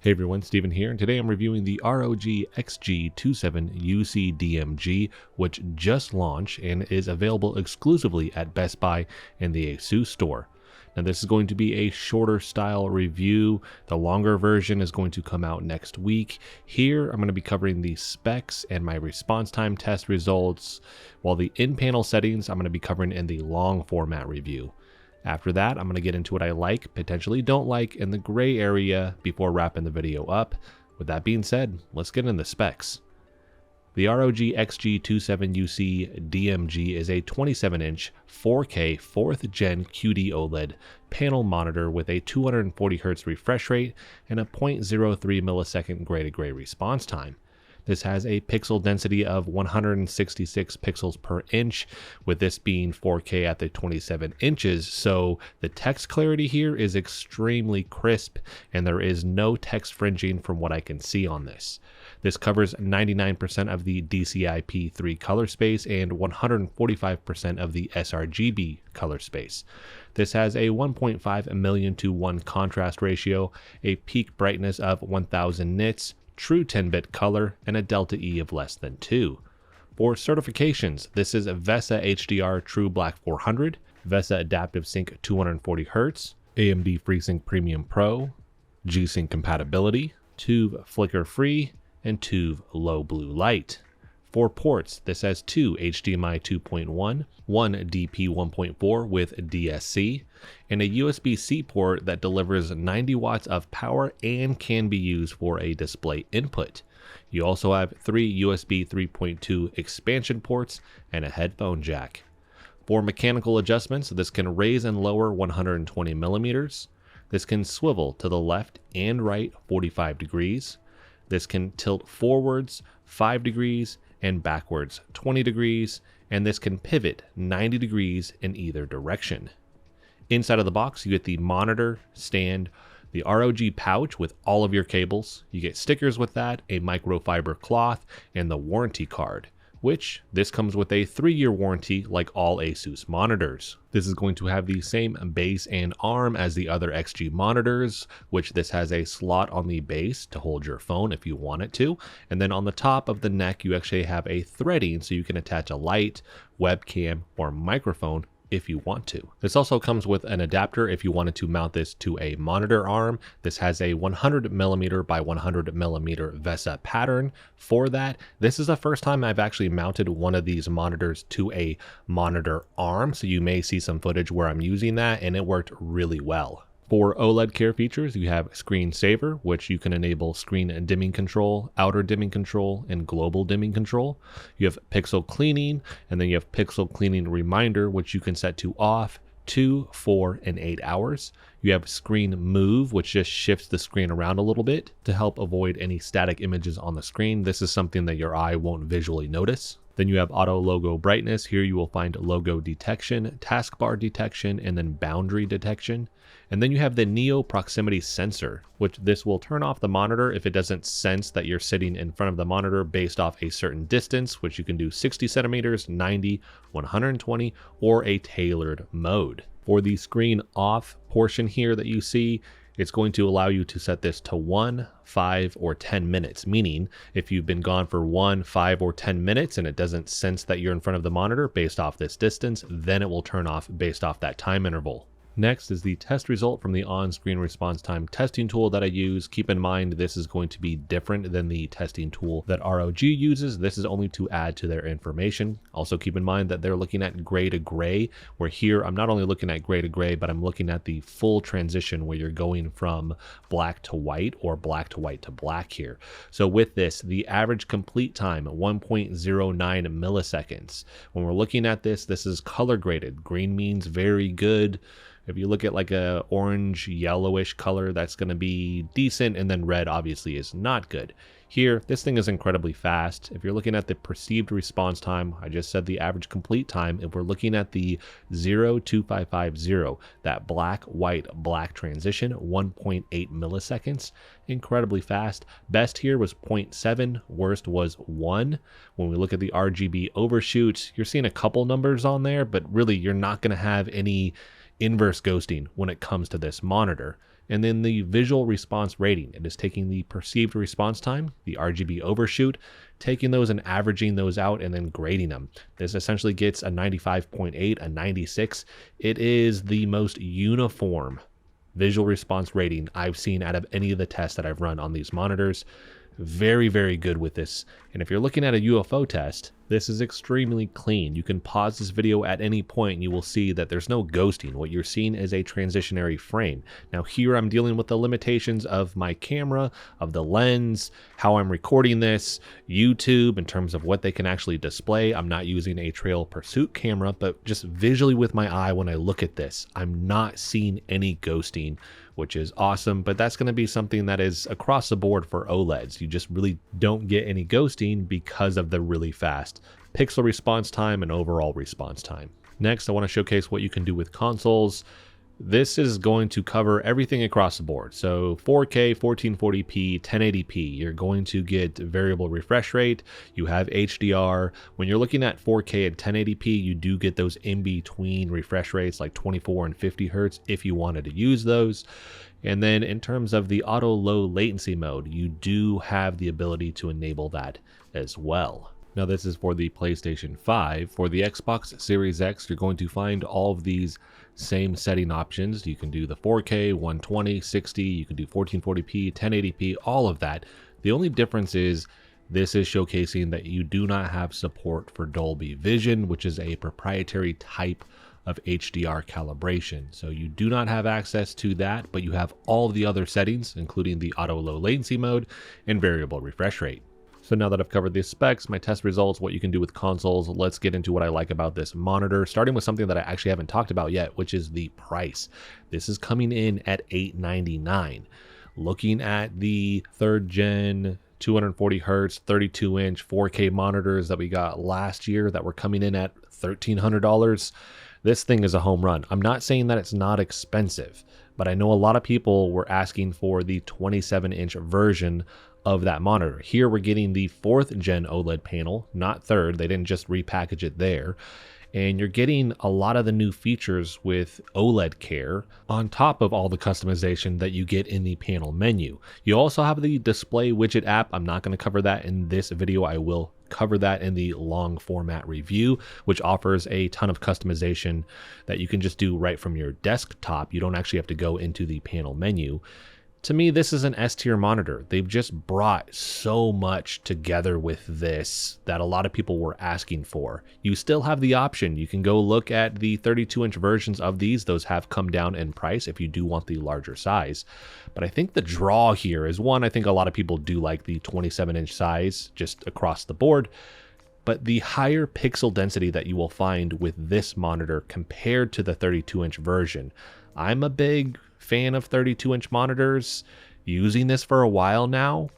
Hey everyone, Steven here, and today I'm reviewing the ROG XG27UCDMG, which just launched and is available exclusively at Best Buy and the ASUS store. Now this is going to be a shorter style review. The longer version is going to come out next week. Here I'm going to be covering the specs and my response time test results, while the in-panel settings I'm going to be covering in the long format review. After that, I'm going to get into what I like, potentially don't like, in the gray area before wrapping the video up. With that being said, let's get into the specs. The ROG XG27UCDMG is a 27-inch 4K 4th Gen QD OLED panel monitor with a 240Hz refresh rate and a 0.03 millisecond gray-to-gray response time. This has a pixel density of 166 pixels per inch, with this being 4K at the 27 inches, so the text clarity here is extremely crisp and there is no text fringing from what I can see on this. This covers 99% of the DCI-P3 color space and 145% of the sRGB color space. This has a 1.5 1,000,000:1 contrast ratio, a peak brightness of 1000 nits, true 10-bit color, and a delta E of less than 2. For certifications, this is VESA HDR True Black 400, VESA Adaptive Sync 240Hz, AMD FreeSync Premium Pro, G-Sync compatibility, TÜV flicker free, and TÜV low blue light. For ports, this has two HDMI 2.1, one DP 1.4 with DSC, and a USB-C port that delivers 90 watts of power and can be used for a display input. You also have three USB 3.2 expansion ports and a headphone jack. For mechanical adjustments, this can raise and lower 120 millimeters. This can swivel to the left and right 45 degrees. This can tilt forwards 5 degrees and backwards 20 degrees, and this can pivot 90 degrees in either direction. Inside of the box, you get the monitor, stand, the ROG pouch with all of your cables. You get stickers with that, a microfiber cloth, and the warranty card, which this comes with a 3-year warranty like all ASUS monitors. This is going to have the same base and arm as the other XG monitors, which this has a slot on the base to hold your phone if you want it to. And then on the top of the neck, you actually have a threading so you can attach a light, webcam, or microphone if you want to. This also comes with an adapter if you wanted to mount this to a monitor arm. This has a 100mm by 100mm VESA pattern for that. This is the first time I've actually mounted one of these monitors to a monitor arm, so you may see some footage where I'm using that, and it worked really well. For OLED Care features, you have Screen Saver, which you can enable screen dimming control, outer dimming control, and global dimming control. You have Pixel Cleaning, and then you have Pixel Cleaning Reminder, which you can set to off, 2, 4, and 8 hours. You have Screen Move, which just shifts the screen around a little bit to help avoid any static images on the screen. This is something that your eye won't visually notice. Then you have Auto Logo Brightness. Here you will find logo detection, taskbar detection, and then boundary detection. And then you have the Neo Proximity Sensor, which this will turn off the monitor if it doesn't sense that you're sitting in front of the monitor based off a certain distance, which you can do 60 centimeters, 90, 120, or a tailored mode. For the screen off portion here that you see, it's going to allow you to set this to 1, 5, or 10 minutes, meaning if you've been gone for 1, 5, or 10 minutes and it doesn't sense that you're in front of the monitor based off this distance, then it will turn off based off that time interval. Next is the test result from the on-screen response time testing tool that I use. Keep in mind this is going to be different than the testing tool that ROG uses. This is only to add to their information. Also keep in mind that they're looking at gray to gray, where here I'm not only looking at gray to gray, but I'm looking at the full transition where you're going from black to white or black to white to black here. So with this, the average complete time, 1.09 milliseconds. When we're looking at this, this is color graded. Green means very good, If you look at like a orange yellowish color, that's going to be decent, and then red obviously is not good. Here, this thing is incredibly fast. If you're looking at the perceived response time, I just said the average complete time. If we're looking at the 02550, that black transition, 1.8 milliseconds, incredibly fast. Best here was 0.7, worst was 1. When we look at the RGB overshoot, you're seeing a couple numbers on there, but really you're not going to have any inverse ghosting when it comes to this monitor. And then the visual response rating, it is taking the perceived response time, the RGB overshoot, taking those and averaging those out and then grading them. This essentially gets a 95.8, a 96. It is the most uniform visual response rating I've seen out of any of the tests that I've run on these monitors. Very, very good with this. And if you're looking at a UFO test, this is extremely clean. You can pause this video at any point and you will see that there's no ghosting. What you're seeing is a transitionary frame. Now here I'm dealing with the limitations of my camera, of the lens, how I'm recording this, YouTube in terms of what they can actually display. I'm not using a trail pursuit camera, but just visually with my eye when I look at this, I'm not seeing any ghosting, which is awesome, but that's going to be something that is across the board for OLEDs. You just really don't get any ghosting because of the really fast pixel response time and overall response time. Next, I want to showcase what you can do with consoles. This is going to cover everything across the board. So 4K, 1440p, 1080p, you're going to get variable refresh rate. You have HDR. When you're looking at 4K and 1080p, you do get those in between refresh rates like 24 and 50 Hertz if you wanted to use those. And then in terms of the auto low latency mode, you do have the ability to enable that as well. Now this is for the PlayStation 5. For the Xbox Series X, you're going to find all of these same setting options. You can do the 4K, 120, 60, you can do 1440p, 1080p, all of that. The only difference is this is showcasing that you do not have support for Dolby Vision, which is a proprietary type of HDR calibration. So you do not have access to that, but you have all the other settings, including the auto low latency mode and variable refresh rate. So now that I've covered the specs, my test results, what you can do with consoles, let's get into what I like about this monitor, starting with something that I actually haven't talked about yet, which is the price. This is coming in at $899. Looking at the 3rd gen 240 Hertz 32-inch 4K monitors that we got last year that were coming in at $1,300, this thing is a home run. I'm not saying that it's not expensive, but I know a lot of people were asking for the 27-inch version of that monitor. Here we're getting the 4th gen OLED panel, not 3rd. They didn't just repackage it there. And you're getting a lot of the new features with OLED Care on top of all the customization that you get in the panel menu. You also have the display widget app. I'm not going to cover that in this video. I will cover that in the long format review, which offers a ton of customization that you can just do right from your desktop. You don't actually have to go into the panel menu. To me, this is an S-tier monitor. They've just brought so much together with this that a lot of people were asking for. You still have the option. You can go look at the 32-inch versions of these. Those have come down in price if you do want the larger size. But I think the draw here is, one, I think a lot of people do like the 27-inch size just across the board. But the higher pixel density that you will find with this monitor compared to the 32-inch version. I'm a big fan of 32-inch monitors, using this for a while now.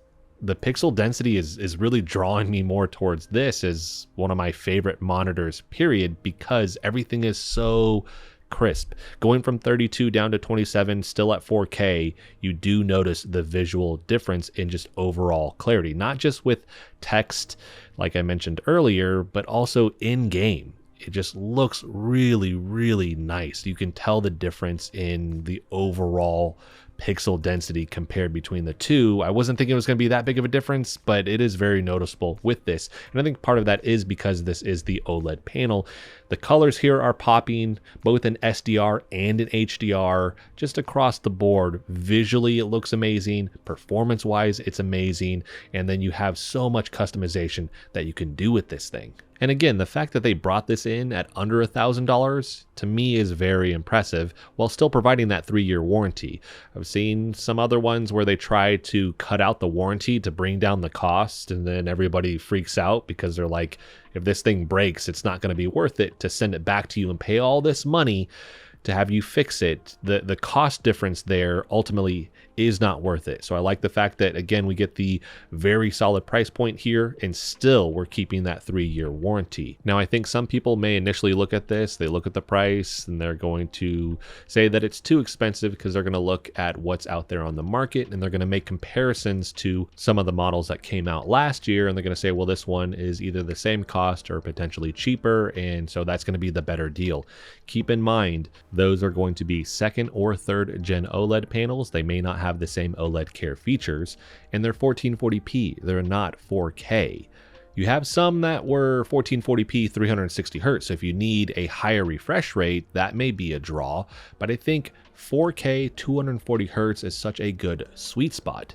The pixel density is really drawing me more towards this as one of my favorite monitors, period, because everything is so crisp. Going from 32 down to 27, still at 4K, you do notice the visual difference in just overall clarity, not just with text, like I mentioned earlier, but also in game. It just looks really, really nice. You can tell the difference in the overall pixel density compared between the two. I wasn't thinking it was going to be that big of a difference, but it is very noticeable with this. And I think part of that is because this is the OLED panel. The colors here are popping, both in SDR and in HDR, just across the board. Visually, it looks amazing. Performance-wise, it's amazing. And then you have so much customization that you can do with this thing. And again, the fact that they brought this in at under $1,000 to me is very impressive, while still providing that 3-year warranty. I've seen some other ones where they try to cut out the warranty to bring down the cost, and then everybody freaks out because they're like, if this thing breaks, it's not going to be worth it to send it back to you and pay all this money. to have you fix it, the cost difference there ultimately is not worth it. So I like the fact that, again, we get the very solid price point here, and still we're keeping that 3-year warranty. Now, I think some people may initially look at this, they look at the price, and they're going to say that it's too expensive because they're going to look at what's out there on the market, and they're going to make comparisons to some of the models that came out last year, and they're going to say, well, this one is either the same cost or potentially cheaper, and so that's going to be the better deal. Keep in mind, those are going to be 2nd or 3rd gen OLED panels. They may not have the same OLED Care features, and they're 1440p. They're not 4K. You have some that were 1440p 360 hertz. So if you need a higher refresh rate, that may be a draw, but I think 4K 240 hertz is such a good sweet spot.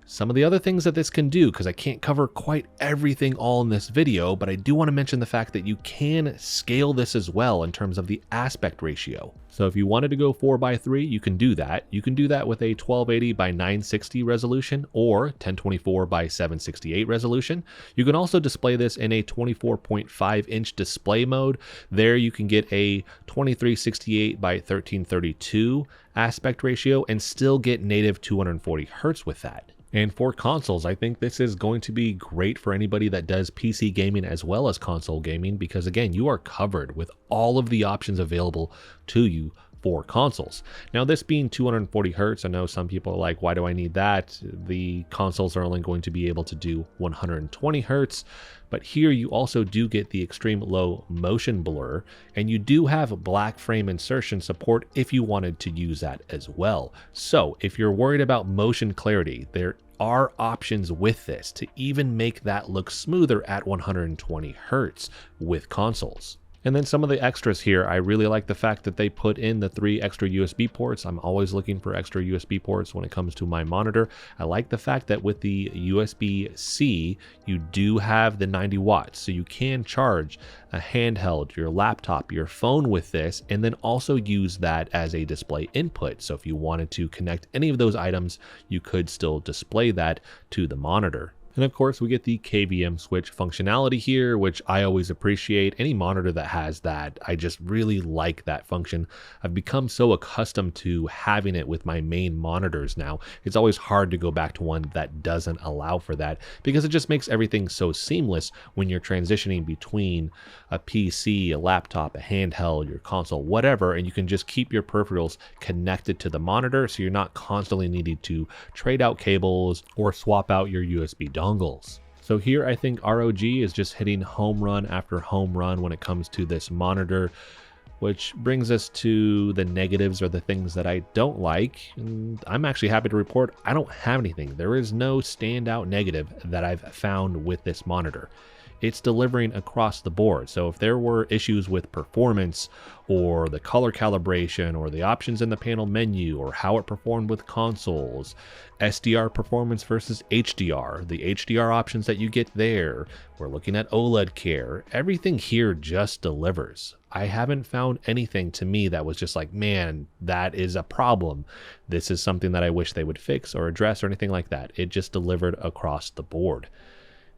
Some of the other things that this can do, because I can't cover quite everything all in this video, but I do want to mention the fact that you can scale this as well in terms of the aspect ratio. So if you wanted to go 4:3, you can do that. You can do that with a 1280 by 960 resolution or 1024 by 768 resolution. You can also display this in a 24.5 inch display mode. There you can get a 2368 by 1332 aspect ratio and still get native 240 hertz with that. And for consoles, I think this is going to be great for anybody that does PC gaming as well as console gaming, because again, you are covered with all of the options available to you for consoles. Now, this being 240 hertz, I know some people are like, why do I need that? The consoles are only going to be able to do 120 hertz, but here you also do get the extreme low motion blur, and you do have black frame insertion support if you wanted to use that as well. So if you're worried about motion clarity, there are options with this to even make that look smoother at 120 hertz with consoles. And then some of the extras here, I really like the fact that they put in the 3 extra USB ports. I'm always looking for extra USB ports when it comes to my monitor. I like the fact that with the USB-C, you do have the 90 watts. So you can charge a handheld, your laptop, your phone with this, and then also use that as a display input. So if you wanted to connect any of those items, you could still display that to the monitor. And of course, we get the KVM switch functionality here, which I always appreciate. Any monitor that has that, I just really like that function. I've become so accustomed to having it with my main monitors now. It's always hard to go back to one that doesn't allow for that, because it just makes everything so seamless when you're transitioning between a PC, a laptop, a handheld, your console, whatever, and you can just keep your peripherals connected to the monitor, so you're not constantly needing to trade out cables or swap out your USB dongles. So here I think ROG is just hitting home run after home run when it comes to this monitor, which brings us to the negatives or the things that I don't like. And I'm actually happy to report I don't have anything. There is no standout negative that I've found with this monitor. It's delivering across the board. So if there were issues with performance or the color calibration or the options in the panel menu or how it performed with consoles, SDR performance versus HDR, the HDR options that you get there, we're looking at OLED Care, everything here just delivers. I haven't found anything to me that was just like, man, that is a problem. This is something that I wish they would fix or address or anything like that. It just delivered across the board.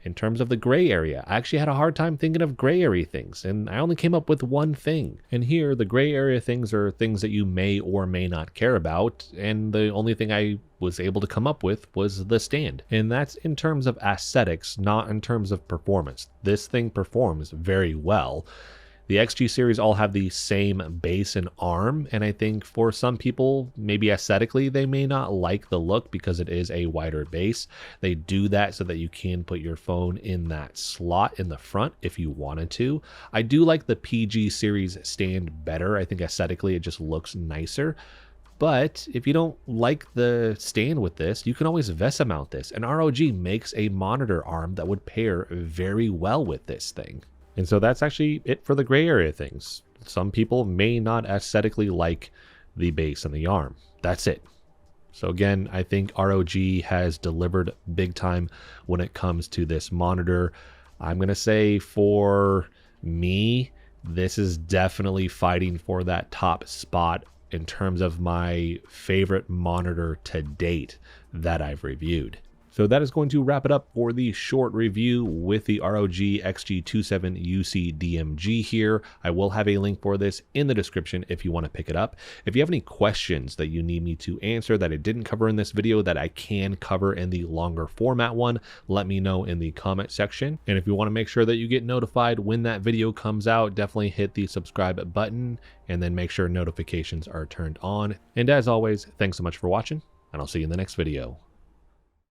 In terms of the gray area, I actually had a hard time thinking of gray area things, and I only came up with one thing. And here, the gray area things are things that you may or may not care about, and the only thing I was able to come up with was the stand. And that's in terms of aesthetics, not in terms of performance. This thing performs very well. The XG series all have the same base and arm, and I think for some people, maybe aesthetically, they may not like the look because it is a wider base. They do that so that you can put your phone in that slot in the front if you wanted to. I do like the PG series stand better. I think aesthetically it just looks nicer. But if you don't like the stand with this, you can always VESA mount this, and ROG makes a monitor arm that would pair very well with this thing. And so that's actually it for the gray area things. Some people may not aesthetically like the base and the arm. That's it. So again, I think ROG has delivered big time when it comes to this monitor. I'm going to say for me, this is definitely fighting for that top spot in terms of my favorite monitor to date that I've reviewed. So that is going to wrap it up for the short review with the ROG XG27UCDMG here. I will have a link for this in the description if you want to pick it up. If you have any questions that you need me to answer that I didn't cover in this video that I can cover in the longer format one, let me know in the comment section. And if you want to make sure that you get notified when that video comes out, definitely hit the subscribe button and then make sure notifications are turned on. And as always, thanks so much for watching, and I'll see you in the next video.